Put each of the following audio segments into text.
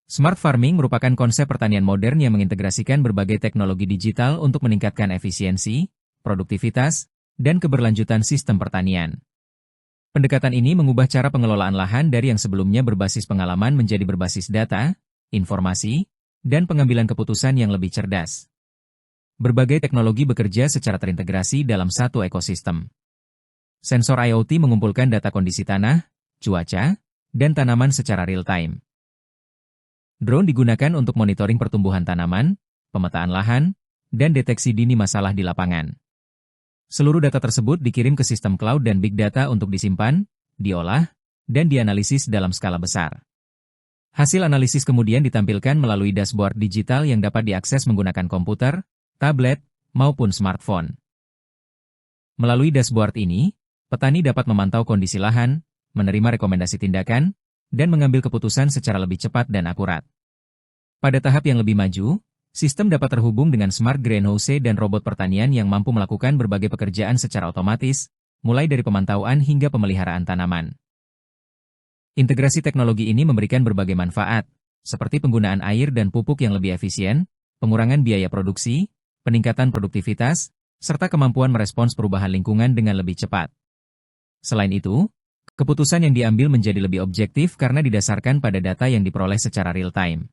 Smart farming merupakan konsep pertanian modern yang mengintegrasikan berbagai teknologi digital untuk meningkatkan efisiensi, produktivitas, dan keberlanjutan sistem pertanian. Pendekatan ini mengubah cara pengelolaan lahan dari yang sebelumnya berbasis pengalaman menjadi berbasis data, informasi, dan pengambilan keputusan yang lebih cerdas. Berbagai teknologi bekerja secara terintegrasi dalam satu ekosistem. Sensor IoT mengumpulkan data kondisi tanah, cuaca, dan tanaman secara real-time. Drone digunakan untuk monitoring pertumbuhan tanaman, pemetaan lahan, dan deteksi dini masalah di lapangan. Seluruh data tersebut dikirim ke sistem cloud dan big data untuk disimpan, diolah, dan dianalisis dalam skala besar. Hasil analisis kemudian ditampilkan melalui dashboard digital yang dapat diakses menggunakan komputer, tablet, maupun smartphone. Melalui dashboard ini, petani dapat memantau kondisi lahan, menerima rekomendasi tindakan, dan mengambil keputusan secara lebih cepat dan akurat. Pada tahap yang lebih maju, sistem dapat terhubung dengan smart greenhouse dan robot pertanian yang mampu melakukan berbagai pekerjaan secara otomatis, mulai dari pemantauan hingga pemeliharaan tanaman. Integrasi teknologi ini memberikan berbagai manfaat, seperti penggunaan air dan pupuk yang lebih efisien, pengurangan biaya produksi, peningkatan produktivitas, serta kemampuan merespons perubahan lingkungan dengan lebih cepat. Selain itu, keputusan yang diambil menjadi lebih objektif karena didasarkan pada data yang diperoleh secara real-time.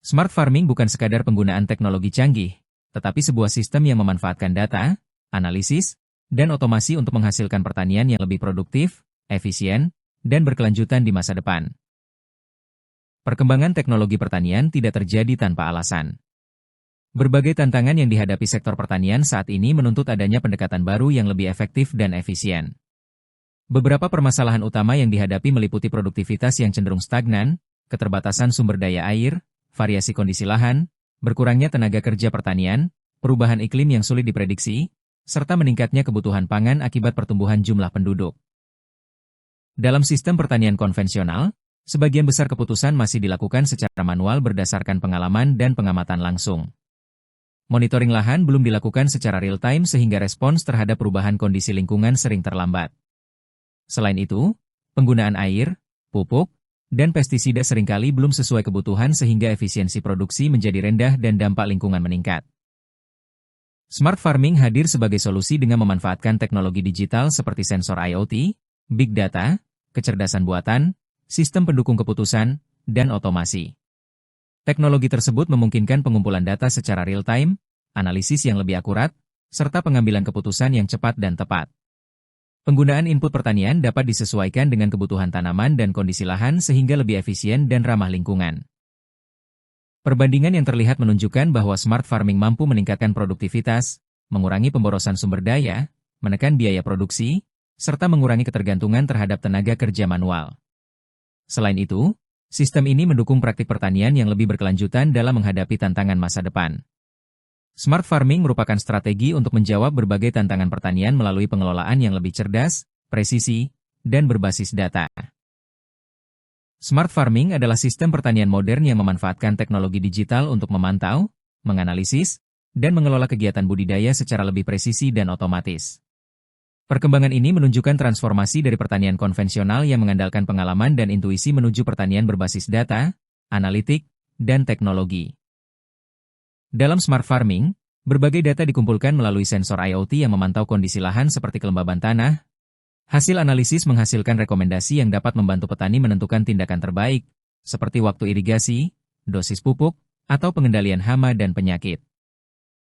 Smart farming bukan sekadar penggunaan teknologi canggih, tetapi sebuah sistem yang memanfaatkan data, analisis, dan otomasi untuk menghasilkan pertanian yang lebih produktif, efisien, dan berkelanjutan di masa depan. Perkembangan teknologi pertanian tidak terjadi tanpa alasan. Berbagai tantangan yang dihadapi sektor pertanian saat ini menuntut adanya pendekatan baru yang lebih efektif dan efisien. Beberapa permasalahan utama yang dihadapi meliputi produktivitas yang cenderung stagnan, keterbatasan sumber daya air, variasi kondisi lahan, berkurangnya tenaga kerja pertanian, perubahan iklim yang sulit diprediksi, serta meningkatnya kebutuhan pangan akibat pertumbuhan jumlah penduduk. Dalam sistem pertanian konvensional, sebagian besar keputusan masih dilakukan secara manual berdasarkan pengalaman dan pengamatan langsung. Monitoring lahan belum dilakukan secara real-time sehingga respons terhadap perubahan kondisi lingkungan sering terlambat. Selain itu, penggunaan air, pupuk, dan pestisida seringkali belum sesuai kebutuhan sehingga efisiensi produksi menjadi rendah dan dampak lingkungan meningkat. Smart farming hadir sebagai solusi dengan memanfaatkan teknologi digital seperti sensor IoT, big data, kecerdasan buatan, sistem pendukung keputusan, dan otomasi. Teknologi tersebut memungkinkan pengumpulan data secara real-time, analisis yang lebih akurat, serta pengambilan keputusan yang cepat dan tepat. Penggunaan input pertanian dapat disesuaikan dengan kebutuhan tanaman dan kondisi lahan sehingga lebih efisien dan ramah lingkungan. Perbandingan yang terlihat menunjukkan bahwa smart farming mampu meningkatkan produktivitas, mengurangi pemborosan sumber daya, menekan biaya produksi, serta mengurangi ketergantungan terhadap tenaga kerja manual. Selain itu, sistem ini mendukung praktik pertanian yang lebih berkelanjutan dalam menghadapi tantangan masa depan. Smart farming merupakan strategi untuk menjawab berbagai tantangan pertanian melalui pengelolaan yang lebih cerdas, presisi, dan berbasis data. Smart farming adalah sistem pertanian modern yang memanfaatkan teknologi digital untuk memantau, menganalisis, dan mengelola kegiatan budidaya secara lebih presisi dan otomatis. Perkembangan ini menunjukkan transformasi dari pertanian konvensional yang mengandalkan pengalaman dan intuisi menuju pertanian berbasis data, analitik, dan teknologi. Dalam smart farming, berbagai data dikumpulkan melalui sensor IoT yang memantau kondisi lahan seperti kelembaban tanah. Hasil analisis menghasilkan rekomendasi yang dapat membantu petani menentukan tindakan terbaik, seperti waktu irigasi, dosis pupuk, atau pengendalian hama dan penyakit.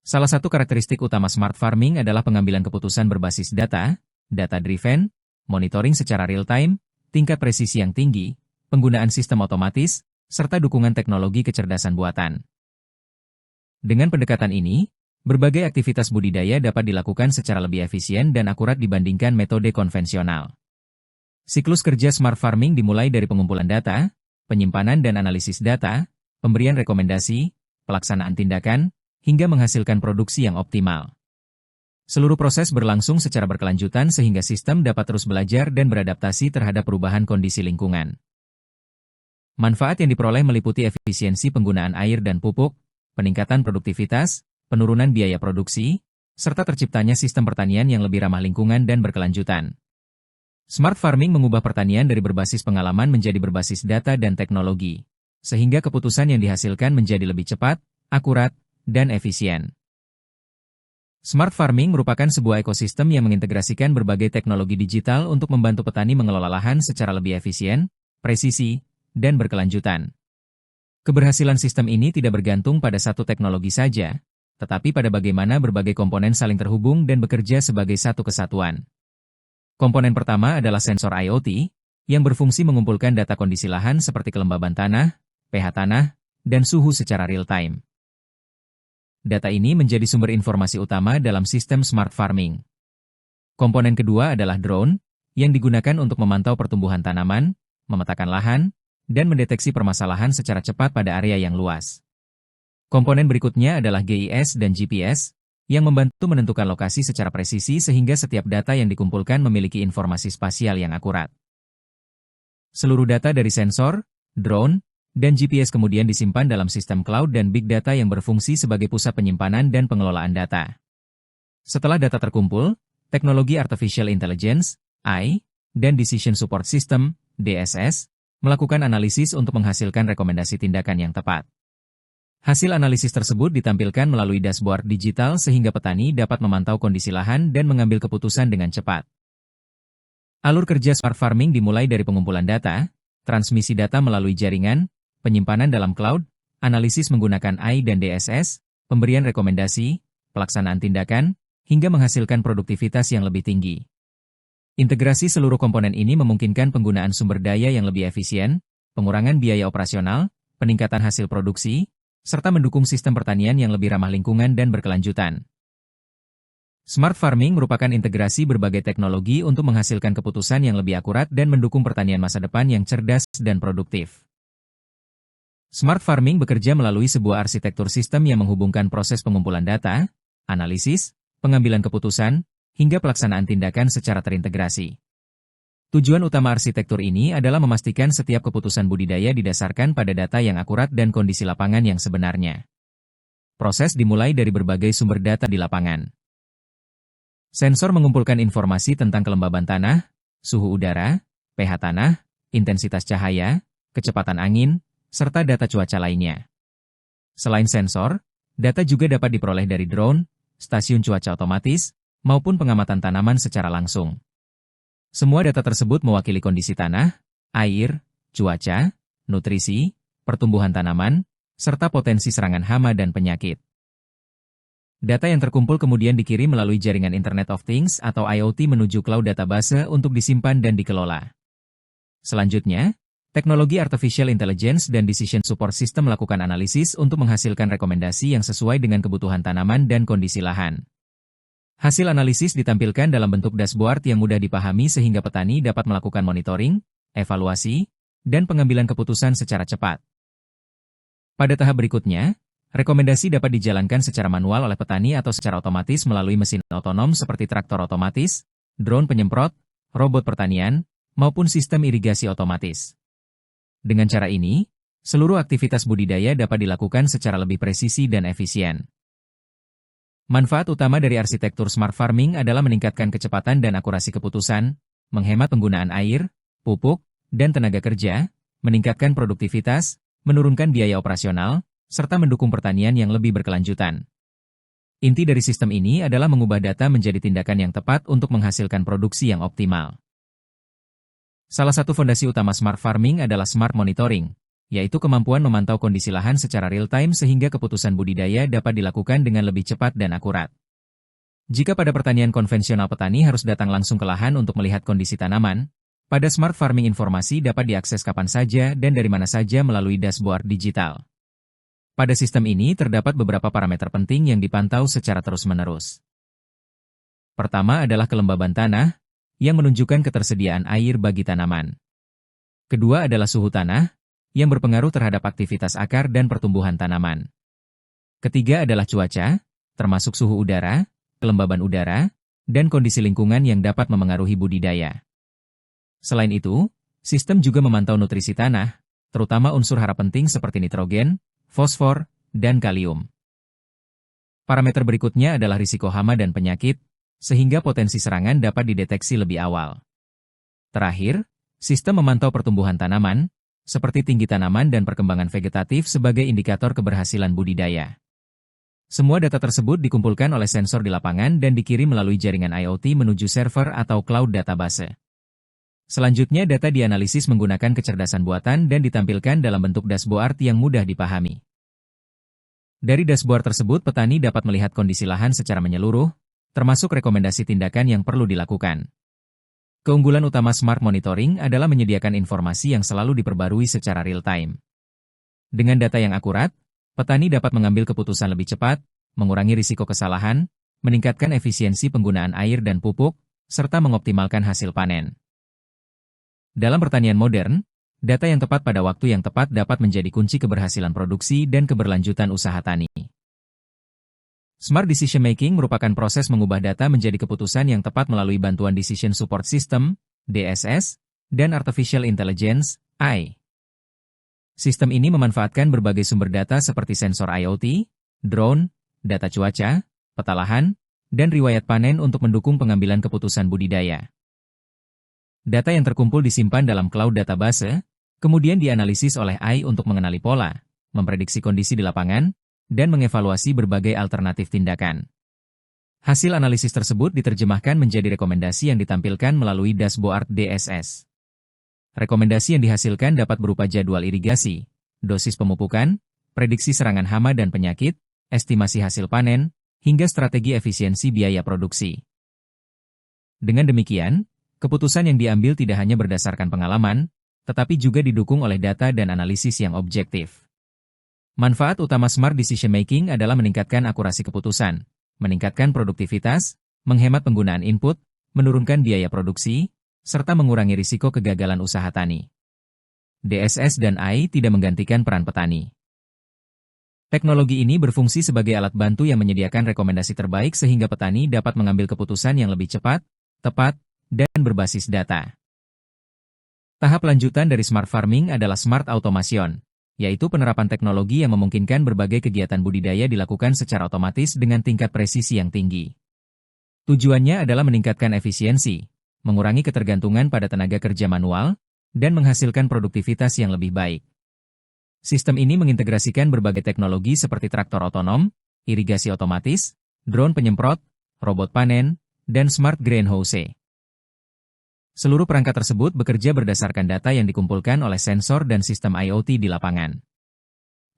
Salah satu karakteristik utama smart farming adalah pengambilan keputusan berbasis data, data-driven, monitoring secara real-time, tingkat presisi yang tinggi, penggunaan sistem otomatis, serta dukungan teknologi kecerdasan buatan. Dengan pendekatan ini, berbagai aktivitas budidaya dapat dilakukan secara lebih efisien dan akurat dibandingkan metode konvensional. Siklus kerja smart farming dimulai dari pengumpulan data, penyimpanan dan analisis data, pemberian rekomendasi, pelaksanaan tindakan, hingga menghasilkan produksi yang optimal. Seluruh proses berlangsung secara berkelanjutan sehingga sistem dapat terus belajar dan beradaptasi terhadap perubahan kondisi lingkungan. Manfaat yang diperoleh meliputi efisiensi penggunaan air dan pupuk, peningkatan produktivitas, penurunan biaya produksi, serta terciptanya sistem pertanian yang lebih ramah lingkungan dan berkelanjutan. Smart farming mengubah pertanian dari berbasis pengalaman menjadi berbasis data dan teknologi. sehingga keputusan yang dihasilkan menjadi lebih cepat, akurat, dan efisien. Smart farming merupakan sebuah ekosistem yang mengintegrasikan berbagai teknologi digital untuk membantu petani mengelola lahan secara lebih efisien, presisi, dan berkelanjutan. Keberhasilan sistem ini tidak bergantung pada satu teknologi saja, tetapi pada bagaimana berbagai komponen saling terhubung dan bekerja sebagai satu kesatuan. Komponen pertama adalah sensor IoT, yang berfungsi mengumpulkan data kondisi lahan seperti kelembaban tanah, pH tanah, dan suhu secara real-time. Data ini menjadi sumber informasi utama dalam sistem smart farming. Komponen kedua adalah drone, yang digunakan untuk memantau pertumbuhan tanaman, memetakan lahan, dan mendeteksi permasalahan secara cepat pada area yang luas. Komponen berikutnya adalah GIS dan GPS, yang membantu menentukan lokasi secara presisi sehingga setiap data yang dikumpulkan memiliki informasi spasial yang akurat. Seluruh data dari sensor, drone, dan GPS kemudian disimpan dalam sistem cloud dan big data yang berfungsi sebagai pusat penyimpanan dan pengelolaan data. Setelah data terkumpul, teknologi Artificial Intelligence, AI, dan Decision Support System, DSS, melakukan analisis untuk menghasilkan rekomendasi tindakan yang tepat. Hasil analisis tersebut ditampilkan melalui dashboard digital sehingga petani dapat memantau kondisi lahan dan mengambil keputusan dengan cepat. Alur kerja smart farming dimulai dari pengumpulan data, transmisi data melalui jaringan, penyimpanan dalam cloud, analisis menggunakan AI dan DSS, pemberian rekomendasi, pelaksanaan tindakan, hingga menghasilkan produktivitas yang lebih tinggi. Integrasi seluruh komponen ini memungkinkan penggunaan sumber daya yang lebih efisien, pengurangan biaya operasional, peningkatan hasil produksi, serta mendukung sistem pertanian yang lebih ramah lingkungan dan berkelanjutan. Smart farming merupakan integrasi berbagai teknologi untuk menghasilkan keputusan yang lebih akurat dan mendukung pertanian masa depan yang cerdas dan produktif. Smart farming bekerja melalui sebuah arsitektur sistem yang menghubungkan proses pengumpulan data, analisis, pengambilan keputusan, hingga pelaksanaan tindakan secara terintegrasi. Tujuan utama arsitektur ini adalah memastikan setiap keputusan budidaya didasarkan pada data yang akurat dan kondisi lapangan yang sebenarnya. Proses dimulai dari berbagai sumber data di lapangan. Sensor mengumpulkan informasi tentang kelembaban tanah, suhu udara, pH tanah, intensitas cahaya, kecepatan angin, serta data cuaca lainnya. Selain sensor, data juga dapat diperoleh dari drone, stasiun cuaca otomatis, maupun pengamatan tanaman secara langsung. Semua data tersebut mewakili kondisi tanah, air, cuaca, nutrisi, pertumbuhan tanaman, serta potensi serangan hama dan penyakit. Data yang terkumpul kemudian dikirim melalui jaringan Internet of Things atau IoT menuju cloud database untuk disimpan dan dikelola. Selanjutnya, teknologi Artificial Intelligence dan Decision Support System melakukan analisis untuk menghasilkan rekomendasi yang sesuai dengan kebutuhan tanaman dan kondisi lahan. Hasil analisis ditampilkan dalam bentuk dashboard yang mudah dipahami sehingga petani dapat melakukan monitoring, evaluasi, dan pengambilan keputusan secara cepat. Pada tahap berikutnya, rekomendasi dapat dijalankan secara manual oleh petani atau secara otomatis melalui mesin otonom seperti traktor otomatis, drone penyemprot, robot pertanian, maupun sistem irigasi otomatis. Dengan cara ini, seluruh aktivitas budidaya dapat dilakukan secara lebih presisi dan efisien. Manfaat utama dari arsitektur smart farming adalah meningkatkan kecepatan dan akurasi keputusan, menghemat penggunaan air, pupuk, dan tenaga kerja, meningkatkan produktivitas, menurunkan biaya operasional, serta mendukung pertanian yang lebih berkelanjutan. Inti dari sistem ini adalah mengubah data menjadi tindakan yang tepat untuk menghasilkan produksi yang optimal. Salah satu fondasi utama smart farming adalah smart monitoring, yaitu kemampuan memantau kondisi lahan secara real-time sehingga keputusan budidaya dapat dilakukan dengan lebih cepat dan akurat. Jika pada pertanian konvensional petani harus datang langsung ke lahan untuk melihat kondisi tanaman, pada smart farming informasi dapat diakses kapan saja dan dari mana saja melalui dashboard digital. Pada sistem ini terdapat beberapa parameter penting yang dipantau secara terus-menerus. Pertama adalah kelembaban tanah, yang menunjukkan ketersediaan air bagi tanaman. Kedua adalah suhu tanah, yang berpengaruh terhadap aktivitas akar dan pertumbuhan tanaman. Ketiga adalah cuaca, termasuk suhu udara, kelembaban udara, dan kondisi lingkungan yang dapat memengaruhi budidaya. Selain itu, sistem juga memantau nutrisi tanah, terutama unsur hara penting seperti nitrogen, fosfor, dan kalium. Parameter berikutnya adalah risiko hama dan penyakit, sehingga potensi serangan dapat dideteksi lebih awal. Terakhir, sistem memantau pertumbuhan tanaman, seperti tinggi tanaman dan perkembangan vegetatif sebagai indikator keberhasilan budidaya. Semua data tersebut dikumpulkan oleh sensor di lapangan dan dikirim melalui jaringan IoT menuju server atau cloud database. Selanjutnya data dianalisis menggunakan kecerdasan buatan dan ditampilkan dalam bentuk dashboard yang mudah dipahami. Dari dashboard tersebut petani dapat melihat kondisi lahan secara menyeluruh, termasuk rekomendasi tindakan yang perlu dilakukan. Keunggulan utama Smart Monitoring adalah menyediakan informasi yang selalu diperbarui secara real-time. Dengan data yang akurat, petani dapat mengambil keputusan lebih cepat, mengurangi risiko kesalahan, meningkatkan efisiensi penggunaan air dan pupuk, serta mengoptimalkan hasil panen. Dalam pertanian modern, data yang tepat pada waktu yang tepat dapat menjadi kunci keberhasilan produksi dan keberlanjutan usaha tani. Smart Decision Making merupakan proses mengubah data menjadi keputusan yang tepat melalui bantuan Decision Support System, DSS, dan Artificial Intelligence, AI. Sistem ini memanfaatkan berbagai sumber data seperti sensor IoT, drone, data cuaca, peta lahan, dan riwayat panen untuk mendukung pengambilan keputusan budidaya. Data yang terkumpul disimpan dalam cloud database, kemudian dianalisis oleh AI untuk mengenali pola, memprediksi kondisi di lapangan, dan mengevaluasi berbagai alternatif tindakan. Hasil analisis tersebut diterjemahkan menjadi rekomendasi yang ditampilkan melalui dashboard DSS. Rekomendasi yang dihasilkan dapat berupa jadwal irigasi, dosis pemupukan, prediksi serangan hama dan penyakit, estimasi hasil panen, hingga strategi efisiensi biaya produksi. Dengan demikian, keputusan yang diambil tidak hanya berdasarkan pengalaman, tetapi juga didukung oleh data dan analisis yang objektif. Manfaat utama Smart Decision Making adalah meningkatkan akurasi keputusan, meningkatkan produktivitas, menghemat penggunaan input, menurunkan biaya produksi, serta mengurangi risiko kegagalan usaha tani. DSS dan AI tidak menggantikan peran petani. Teknologi ini berfungsi sebagai alat bantu yang menyediakan rekomendasi terbaik sehingga petani dapat mengambil keputusan yang lebih cepat, tepat, dan berbasis data. Tahap lanjutan dari Smart Farming adalah Smart Automation, yaitu penerapan teknologi yang memungkinkan berbagai kegiatan budidaya dilakukan secara otomatis dengan tingkat presisi yang tinggi. Tujuannya adalah meningkatkan efisiensi, mengurangi ketergantungan pada tenaga kerja manual, dan menghasilkan produktivitas yang lebih baik. Sistem ini mengintegrasikan berbagai teknologi seperti traktor otonom, irigasi otomatis, drone penyemprot, robot panen, dan smart greenhouse. Seluruh perangkat tersebut bekerja berdasarkan data yang dikumpulkan oleh sensor dan sistem IoT di lapangan.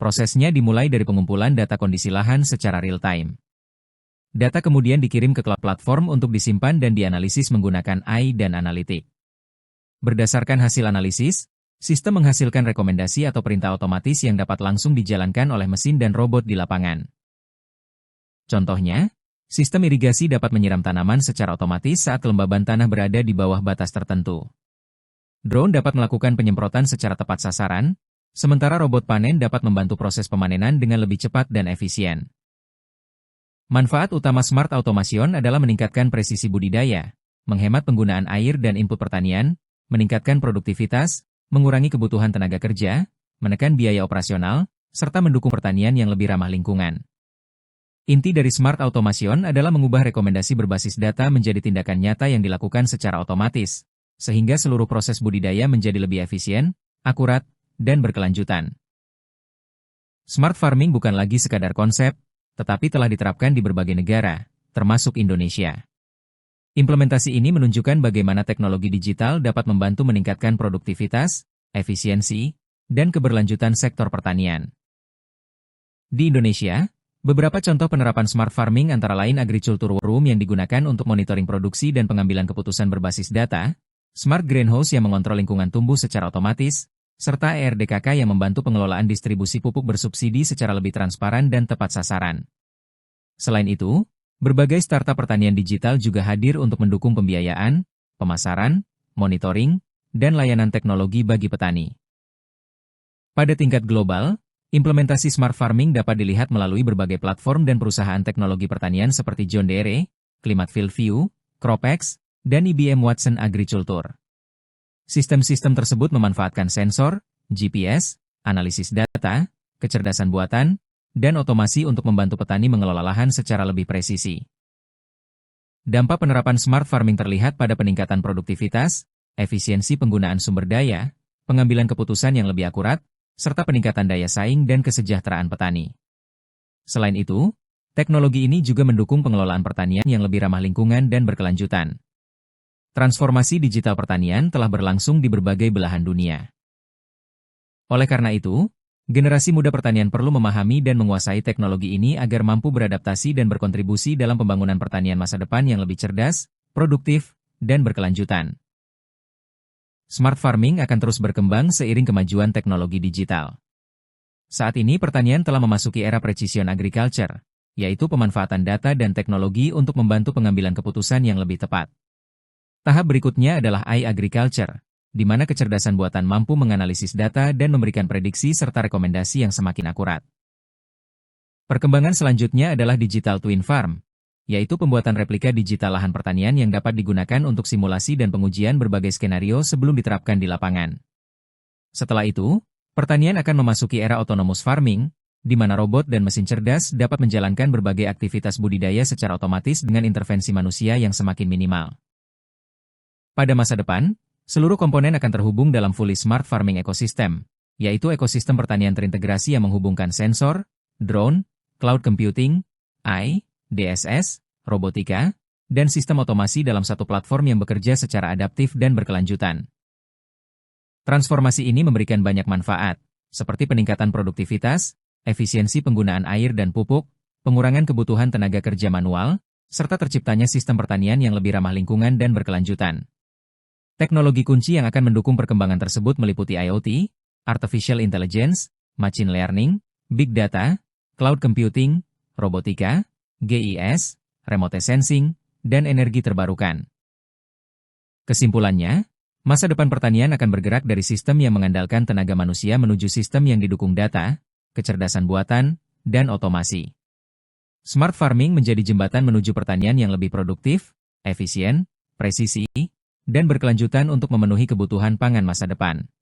Prosesnya dimulai dari pengumpulan data kondisi lahan secara real-time. Data kemudian dikirim ke cloud platform untuk disimpan dan dianalisis menggunakan AI dan analitik. Berdasarkan hasil analisis, sistem menghasilkan rekomendasi atau perintah otomatis yang dapat langsung dijalankan oleh mesin dan robot di lapangan. Contohnya, sistem irigasi dapat menyiram tanaman secara otomatis saat kelembaban tanah berada di bawah batas tertentu. Drone dapat melakukan penyemprotan secara tepat sasaran, sementara robot panen dapat membantu proses pemanenan dengan lebih cepat dan efisien. Manfaat utama Smart Automation adalah meningkatkan presisi budidaya, menghemat penggunaan air dan input pertanian, meningkatkan produktivitas, mengurangi kebutuhan tenaga kerja, menekan biaya operasional, serta mendukung pertanian yang lebih ramah lingkungan. Inti dari Smart Automation adalah mengubah rekomendasi berbasis data menjadi tindakan nyata yang dilakukan secara otomatis, sehingga seluruh proses budidaya menjadi lebih efisien, akurat, dan berkelanjutan. Smart Farming bukan lagi sekadar konsep, tetapi telah diterapkan di berbagai negara, termasuk Indonesia. Implementasi ini menunjukkan bagaimana teknologi digital dapat membantu meningkatkan produktivitas, efisiensi, dan keberlanjutan sektor pertanian. Di Indonesia, beberapa contoh penerapan Smart Farming antara lain Agriculture War Room yang digunakan untuk monitoring produksi dan pengambilan keputusan berbasis data, Smart Greenhouse yang mengontrol lingkungan tumbuh secara otomatis, serta ERDKK yang membantu pengelolaan distribusi pupuk bersubsidi secara lebih transparan dan tepat sasaran. Selain itu, berbagai startup pertanian digital juga hadir untuk mendukung pembiayaan, pemasaran, monitoring, dan layanan teknologi bagi petani. Pada tingkat global, implementasi Smart Farming dapat dilihat melalui berbagai platform dan perusahaan teknologi pertanian seperti John Deere, Climate Field View, Cropex, dan IBM Watson Agriculture. Sistem-sistem tersebut memanfaatkan sensor, GPS, analisis data, kecerdasan buatan, dan otomasi untuk membantu petani mengelola lahan secara lebih presisi. Dampak penerapan Smart Farming terlihat pada peningkatan produktivitas, efisiensi penggunaan sumber daya, pengambilan keputusan yang lebih akurat, serta peningkatan daya saing dan kesejahteraan petani. Selain itu, teknologi ini juga mendukung pengelolaan pertanian yang lebih ramah lingkungan dan berkelanjutan. Transformasi digital pertanian telah berlangsung di berbagai belahan dunia. Oleh karena itu, generasi muda pertanian perlu memahami dan menguasai teknologi ini agar mampu beradaptasi dan berkontribusi dalam pembangunan pertanian masa depan yang lebih cerdas, produktif, dan berkelanjutan. Smart farming akan terus berkembang seiring kemajuan teknologi digital. Saat ini pertanian telah memasuki era precision agriculture, yaitu pemanfaatan data dan teknologi untuk membantu pengambilan keputusan yang lebih tepat. Tahap berikutnya adalah agriculture, di mana kecerdasan buatan mampu menganalisis data dan memberikan prediksi serta rekomendasi yang semakin akurat. Perkembangan selanjutnya adalah digital twin farm, yaitu pembuatan replika digital lahan pertanian yang dapat digunakan untuk simulasi dan pengujian berbagai skenario sebelum diterapkan di lapangan. Setelah itu, pertanian akan memasuki era autonomous farming, di mana robot dan mesin cerdas dapat menjalankan berbagai aktivitas budidaya secara otomatis dengan intervensi manusia yang semakin minimal. Pada masa depan, seluruh komponen akan terhubung dalam fully smart farming ecosystem, yaitu ekosistem pertanian terintegrasi yang menghubungkan sensor, drone, cloud computing, AI, DSS, robotika, dan sistem otomasi dalam satu platform yang bekerja secara adaptif dan berkelanjutan. Transformasi ini memberikan banyak manfaat, seperti peningkatan produktivitas, efisiensi penggunaan air dan pupuk, pengurangan kebutuhan tenaga kerja manual, serta terciptanya sistem pertanian yang lebih ramah lingkungan dan berkelanjutan. Teknologi kunci yang akan mendukung perkembangan tersebut meliputi IoT, Artificial Intelligence, Machine Learning, Big Data, Cloud Computing, Robotika, GIS, Remote Sensing, dan energi terbarukan. Kesimpulannya, masa depan pertanian akan bergerak dari sistem yang mengandalkan tenaga manusia menuju sistem yang didukung data, kecerdasan buatan, dan otomasi. Smart farming menjadi jembatan menuju pertanian yang lebih produktif, efisien, presisi, dan berkelanjutan untuk memenuhi kebutuhan pangan masa depan.